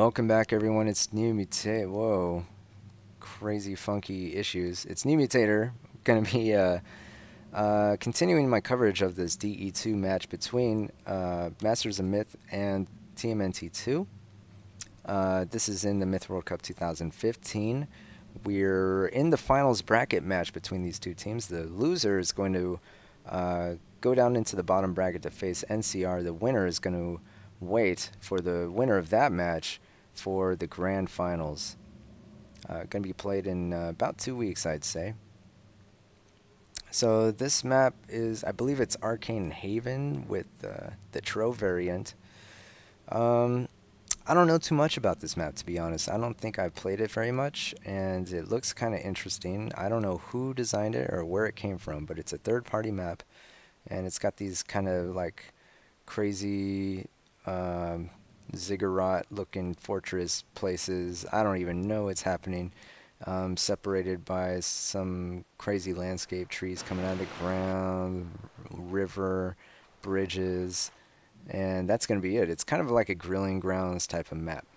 Welcome back, everyone. It's New Mutate. Whoa, crazy funky issues. It's New Mutator. Gonna be continuing my coverage of this DE2 match between Masters of Myth and TMNT2. This is in the Myth World Cup 2015. We're in the finals bracket match between these two teams. The loser is going to go down into the bottom bracket to face NCR. The winner is going to wait for the winner of that match for the grand finals. Going to be played in about 2 weeks, I'd say. So this map is, I believe it's Arcane Haven with the Tro variant. I don't know too much about this map, to be honest. I don't think I've played it very much, and it looks kind of interesting. I don't know who designed it or where it came from, but it's a third-party map, and it's got these kind of like crazy ziggurat-looking fortress places. I don't even know what's happening. Separated by some crazy landscape, trees coming out of the ground, river, bridges, and that's going to be it. It's kind of like a grilling grounds type of map.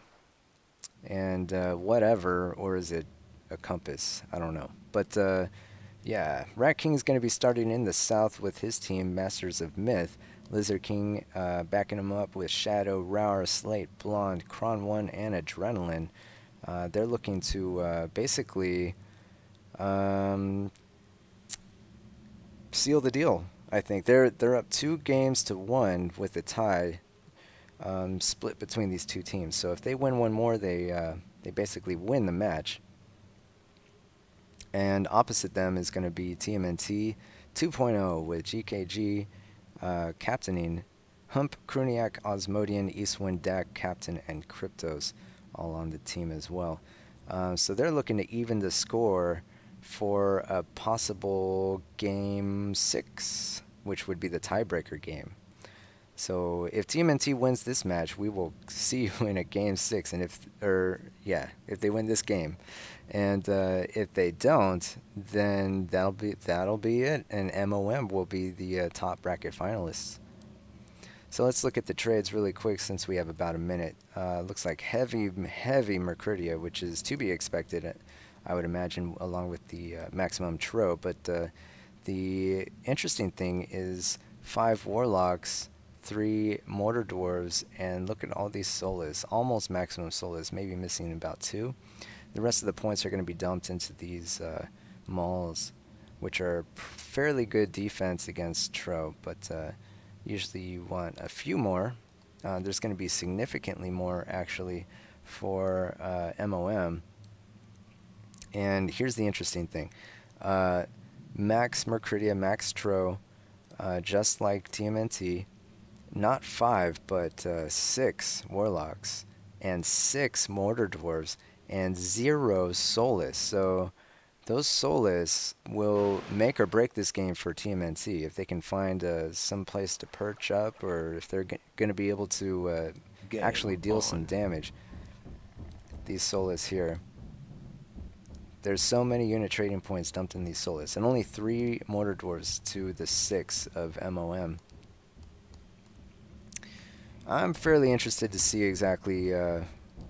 And whatever, or is it a compass? I don't know. But yeah, Rat King is going to be starting in the south with his team, Masters of Myth. Lizard King backing him up with Shadow, Rower, Slate, Blonde, Kron 1, and Adrenaline. They're looking to basically seal the deal. I think they're up 2-1 with a tie split between these two teams. So if they win one more, they basically win the match. And opposite them is going to be TMNT 2.0 with GKG captaining Hump, Kruniak, Osmodian, Eastwind, Dak, Captain, and Cryptos all on the team as well. So they're looking to even the score for a possible Game 6, which would be the tiebreaker game. So if TMNT wins this match, we will see you in a Game 6, and if they win this game, and if they don't, then that'll be it, and MoM will be the top bracket finalists. So let's look at the trades really quick since we have about a minute. Looks like heavy Mercuria, which is to be expected, I would imagine, along with the maximum Tro. But the interesting thing is 5 Warlocks, 3 Mortar Dwarves, and look at all these Solas. Almost maximum Solas, maybe missing about 2. The rest of the points are going to be dumped into these Mauls, which are fairly good defense against Tro, but usually you want a few more. There's going to be significantly more, actually, for MoM. And here's the interesting thing. Max Mercuria, Max Tro, just like TMNT, not 5, but 6 Warlocks, and 6 Mortar Dwarves, and 0 Solus. So those Solus will make or break this game for TMNT if they can find some place to perch up, or if they're going to be able to actually deal some damage. These Solus here. There's so many unit trading points dumped in these Solus, and only 3 Mortar Dwarves to the 6 of MoM. I'm fairly interested to see exactly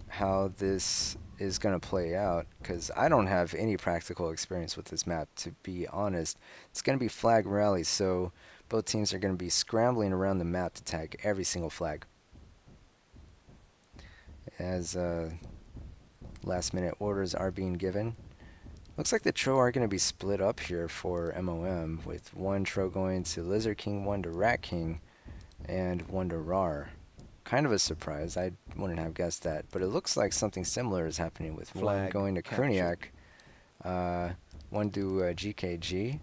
how this is going to play out, because I don't have any practical experience with this map, to be honest. It's going to be flag rally, so both teams are going to be scrambling around the map to tag every single flag. As last minute orders are being given. Looks like the Tro are going to be split up here for MoM, with 1 Tro going to Lizard King, 1 to Rat King, and 1 to Rar. Kind of a surprise. I wouldn't have guessed that, but it looks like something similar is happening with Flag 1 going to Kruniak, 1 to GKG,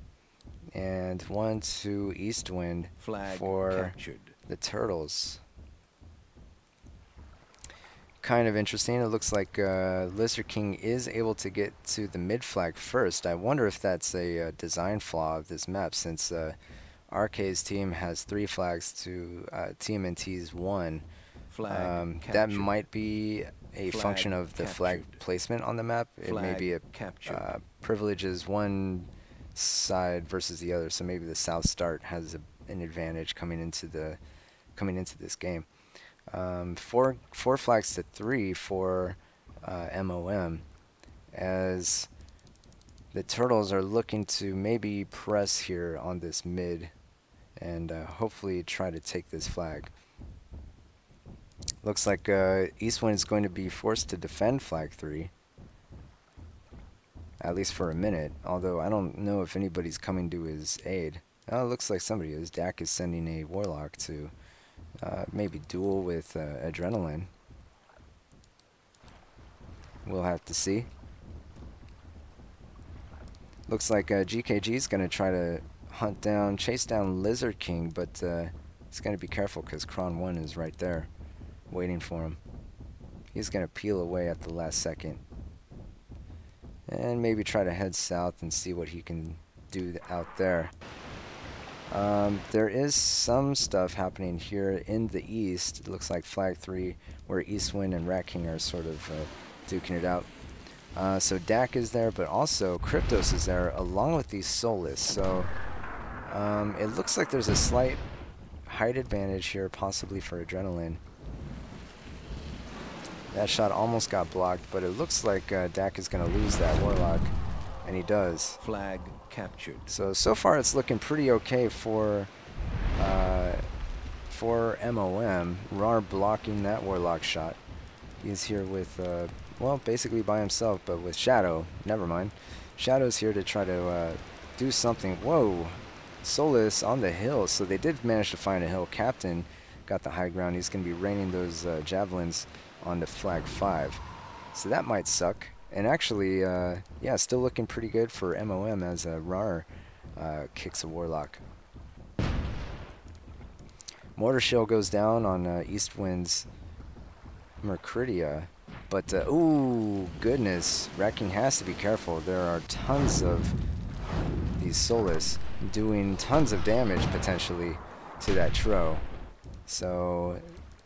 and 1 to Eastwind Flag for captured. the Turtles. Kind of interesting. It looks like Lizard King is able to get to the mid flag first. I wonder if that's a design flaw of this map, since RK's team has 3 flags to TMNT's 1. That might be a function of the flag placement on the map. It may be a privileges one side versus the other, so maybe the south start has an advantage coming into this game. Four flags to 3 for MoM, as the Turtles are looking to maybe press here on this mid and hopefully try to take this flag. Looks like Eastwind is going to be forced to defend flag 3, at least for a minute, although I don't know if anybody's coming to his aid. Oh, it looks like somebody is. Dak is sending a Warlock to maybe duel with Adrenaline. We'll have to see. Looks like GKG is going to try to chase down Lizard King, but he's going to be careful because Kron 1 is right there waiting for him. He's going to peel away at the last second and maybe try to head south and see what he can do out there. There is some stuff happening here in the east. It looks like flag 3, where Eastwind and Rat King are sort of duking it out. So Dak is there, but also Kryptos is there along with these Solus. So it looks like there's a slight height advantage here, possibly for Adrenaline. That shot almost got blocked, but it looks like Dak is going to lose that Warlock, and he does. Flag captured. So far it's looking pretty okay for MoM. Rar blocking that Warlock shot. He's here with, well, basically by himself, but with Shadow. Never mind. Shadow's here to try to do something. Whoa! Solus on the hill. So they did manage to find a hill. Captain got the high ground. He's going to be raining those javelins onto flag 5. So that might suck. And actually, yeah, still looking pretty good for MoM as Rar kicks a Warlock. Mortar Shield goes down on Eastwind's Mercuridia. But, ooh, goodness. Rat King has to be careful. There are tons of these Solus doing tons of damage, potentially, to that Tro. So,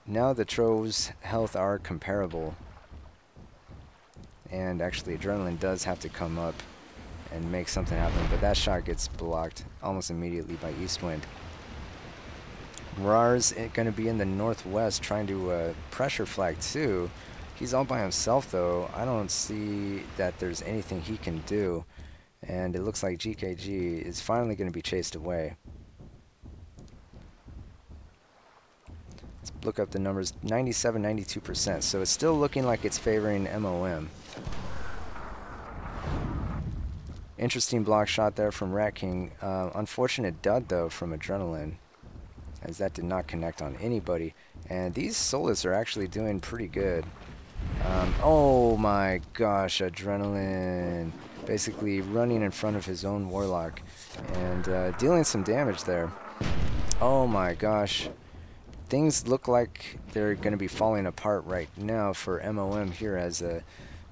now the Tro's health are comparable. And actually, Adrenaline does have to come up and make something happen. But that shot gets blocked almost immediately by Eastwind. Rar's going to be in the northwest trying to pressure flag 2. He's all by himself, though. I don't see that there's anything he can do. And it looks like GKG is finally going to be chased away. Let's look up the numbers. 97, 92%. So it's still looking like it's favoring MoM. Interesting block shot there from Rat King. Unfortunate dud, though, from Adrenaline, as that did not connect on anybody. And these Solus are actually doing pretty good. Oh my gosh, Adrenaline basically running in front of his own Warlock and dealing some damage there. Oh my gosh. Things look like they're going to be falling apart right now for MoM here, as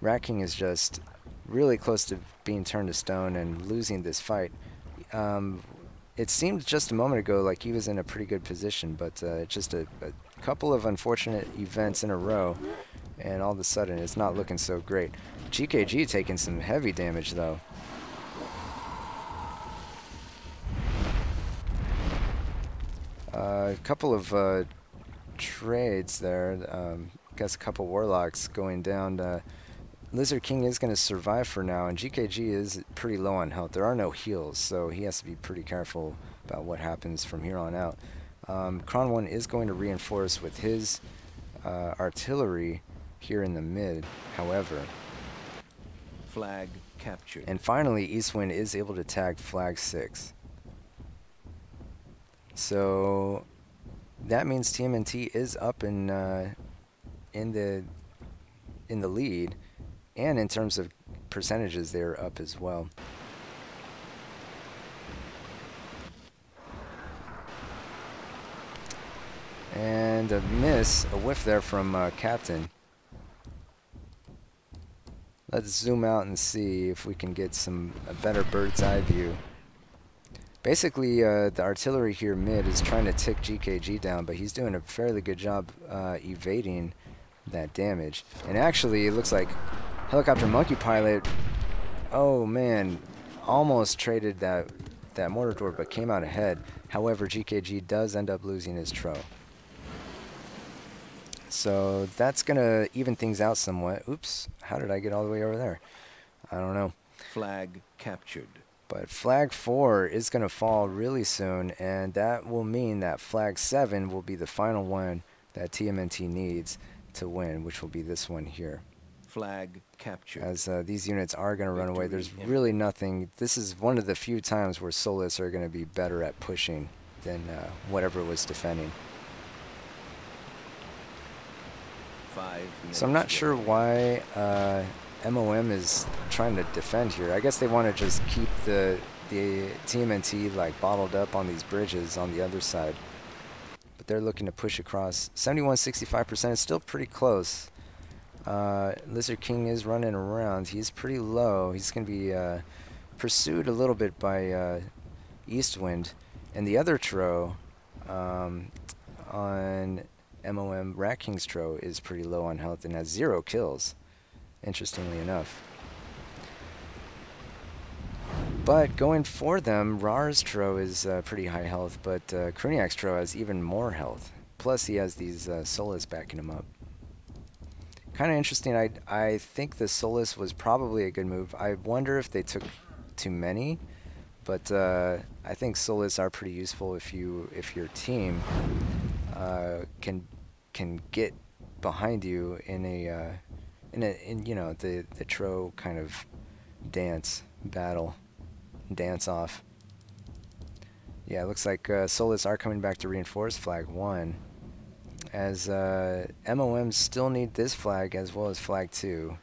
Rat King is just really close to being turned to stone and losing this fight. It seemed just a moment ago like he was in a pretty good position, but just a couple of unfortunate events in a row, and all of a sudden it's not looking so great. GKG taking some heavy damage, though. A couple of trades there. Guess a couple Warlocks going down. Lizard King is going to survive for now, and GKG is pretty low on health. There are no heals, so he has to be pretty careful about what happens from here on out. Kron 1 is going to reinforce with his artillery here in the mid, however. Flag captured. And finally, Eastwind is able to tag flag 6. So that means TMNT is up in the lead, and in terms of percentages, they're up as well. And a miss, a whiff there from Captain. Let's zoom out and see if we can get a better bird's eye view. Basically, the artillery here mid is trying to tick GKG down, but he's doing a fairly good job evading that damage. And actually, it looks like Helicopter Monkey Pilot, oh man, almost traded that mortar door, but came out ahead. However, GKG does end up losing his Tro. So that's going to even things out somewhat. Oops, how did I get all the way over there? I don't know. Flag captured. But flag 4 is going to fall really soon, and that will mean that flag 7 will be the final one that TMNT needs to win, which will be this one here. Flag captured. As these units are going to run away, there's Victory really nothing. This is one of the few times where Solis are going to be better at pushing than whatever was defending. 5 minutes So I'm not sure why MoM is trying to defend here. I guess they want to just keep the TMNT like bottled up on these bridges on the other side. But they're looking to push across. 71-65% is still pretty close. Lizard King is running around. He's pretty low. He's going to be pursued a little bit by Eastwind. And the other Tro on MoM, Rat King's Tro, is pretty low on health and has 0 kills, interestingly enough. But going for them, Rar's Tro is pretty high health, but Kruniak's Tro has even more health. Plus he has these Solis backing him up. Kind of interesting. I think the Solis was probably a good move. I wonder if they took too many, but I think Solis are pretty useful if your team can get behind you in you know the Tro kind of dance off. Yeah, it looks like Solis are coming back to reinforce flag 1. As MoM still need this flag as well as flag 2,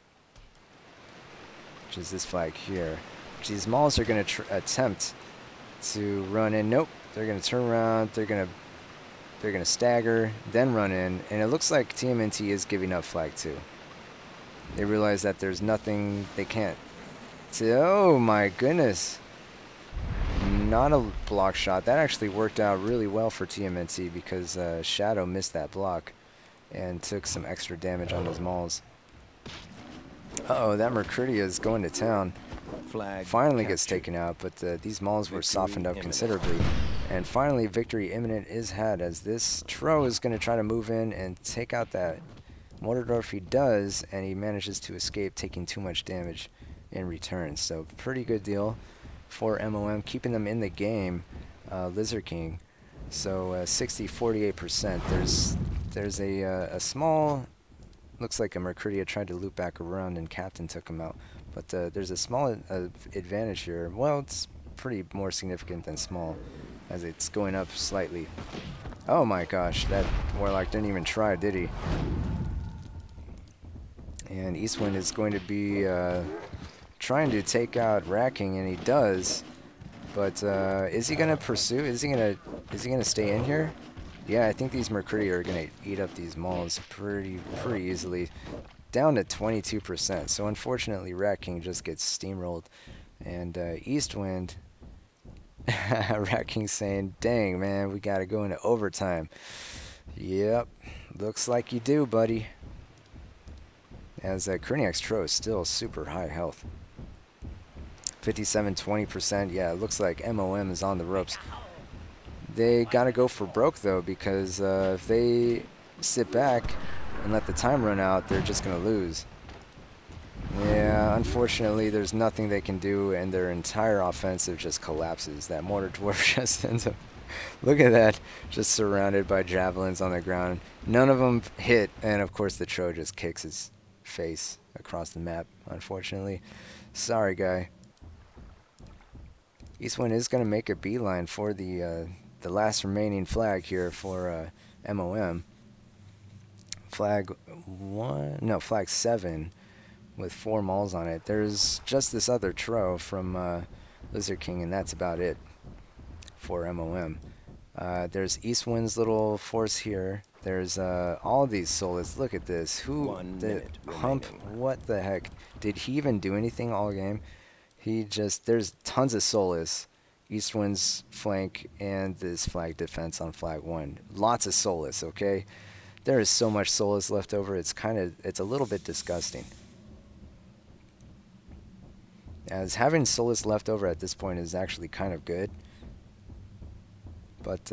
which is this flag here. These Mauls are going to attempt to run in. Nope, they're going to turn around. They're going to stagger, then run in, and it looks like TMNT is giving up flag 2. They realize that there's nothing they can't. Oh my goodness! Not a block shot. That actually worked out really well for TMNT because Shadow missed that block and took some extra damage on those Mauls. Uh-oh, that Mercuria is going to town. Flag Finally captured. gets taken out, but these Mauls were Victory softened up imminent. considerably. And finally, victory imminent is had as this Tro is going to try to move in and take out that Mordordorf. He does, and he manages to escape, taking too much damage in return. So pretty good deal for MoM, keeping them in the game, Lizard King. So 60-48%. There's a small, looks like a Mercuria tried to loop back around and Captain took him out. But there's a small advantage here. Well, it's pretty more significant than small, as it's going up slightly. Oh my gosh, that Warlock didn't even try, did he? And Eastwind is going to be trying to take out Rat King, and he does. But is he gonna pursue? Is he gonna stay in here? Yeah, I think these Mercuria are gonna eat up these Mauls pretty easily. Down to 22%. So unfortunately, Rat King just gets steamrolled, and Eastwind. Rat King saying, "Dang man, we gotta go into overtime." Yep, looks like you do, buddy. As Kruniak's Tro is still super high health. 57-20%. Yeah, it looks like MoM is on the ropes. They gotta go for broke though, because if they sit back and let the time run out, they're just gonna lose. Yeah, unfortunately, there's nothing they can do, and their entire offensive just collapses. That Mortar Dwarf just ends up. Look at that, just surrounded by javelins on the ground. None of them hit, and of course the Tro just kicks his face across the map, unfortunately. Sorry, guy. Eastwind is going to make a beeline for the last remaining flag here for MoM. Flag 7 with 4 Mauls on it. There's just this other Tro from Lizard King, and that's about it for MoM. There's Eastwind's little force here. There's all of these Solis. Look at this. Who? 1 The minute Hump. remaining. What the heck? Did he even do anything all game? He just, there's tons of Solis. Eastwind's flank and this flag defense on flag 1. Lots of Solis, okay? There is so much Solis left over. It's a little bit disgusting. As having Solis left over at this point is actually kind of good. But,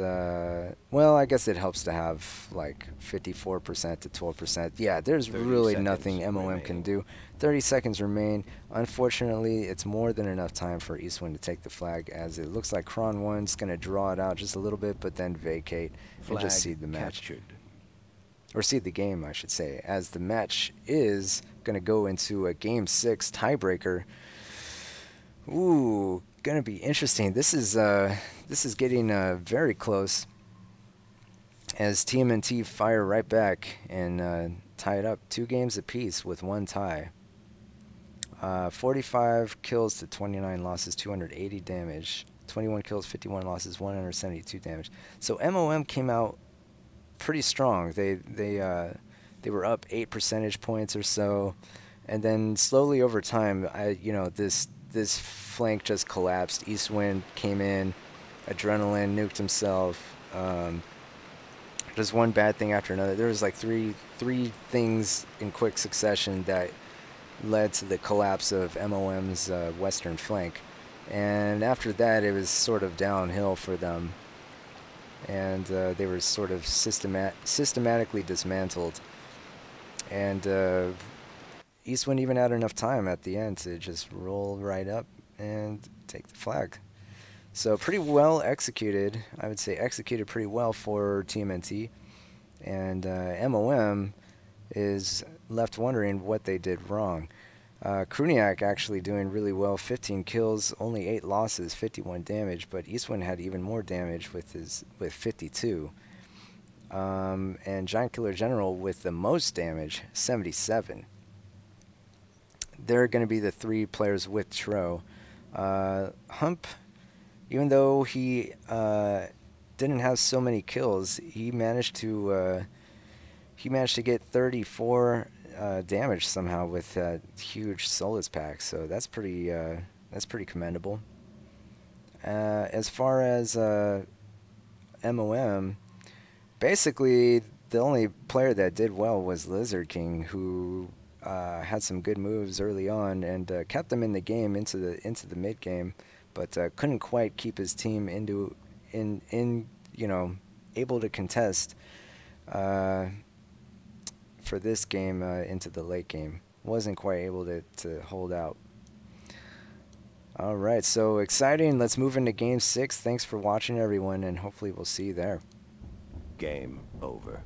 well, I guess it helps to have like 54% to 12%. Yeah, there's 30 really seconds nothing MoM can remaining. do. 30 seconds remain. Unfortunately, it's more than enough time for Eastwind to take the flag, as it looks like Kron 1's going to draw it out just a little bit, but then vacate and just Flag cede the match. captured. Or cede the game, I should say, as the match is going to go into a Game 6 tiebreaker. Ooh, gonna be interesting. This is getting very close, as TMNT fire right back and tie it up 2 games apiece with 1 tie. 45 kills to 29 losses, 280 damage. 21 kills, 51 losses, 172 damage. So MoM came out pretty strong. They were up 8 percentage points or so, and then slowly over time, this flank just collapsed. Eastwind came in, Adrenaline nuked himself. Just one bad thing after another. There was like three things in quick succession that led to the collapse of MoM's western flank, and after that, it was sort of downhill for them, and they were sort of systematically dismantled. And Eastwind even had enough time at the end to just roll right up and take the flag. So pretty well executed. I would say executed pretty well for TMNT. And MoM is left wondering what they did wrong. Kruniak actually doing really well. 15 kills, only 8 losses, 51 damage. But Eastwind had even more damage with 52. And Giant Killer General with the most damage, 77. They're going to be the 3 players with Tro. Hump, even though he didn't have so many kills, he managed to get 34 damage somehow with that huge Solus pack. So that's pretty commendable. As far as MoM, basically the only player that did well was Lizard King, who had some good moves early on and kept them in the game into the mid game, but couldn't quite keep his team able to contest for this game into the late game. Wasn't quite able to hold out. All right, so exciting. Let's move into Game 6. Thanks for watching, everyone, and hopefully we'll see you there. Game over.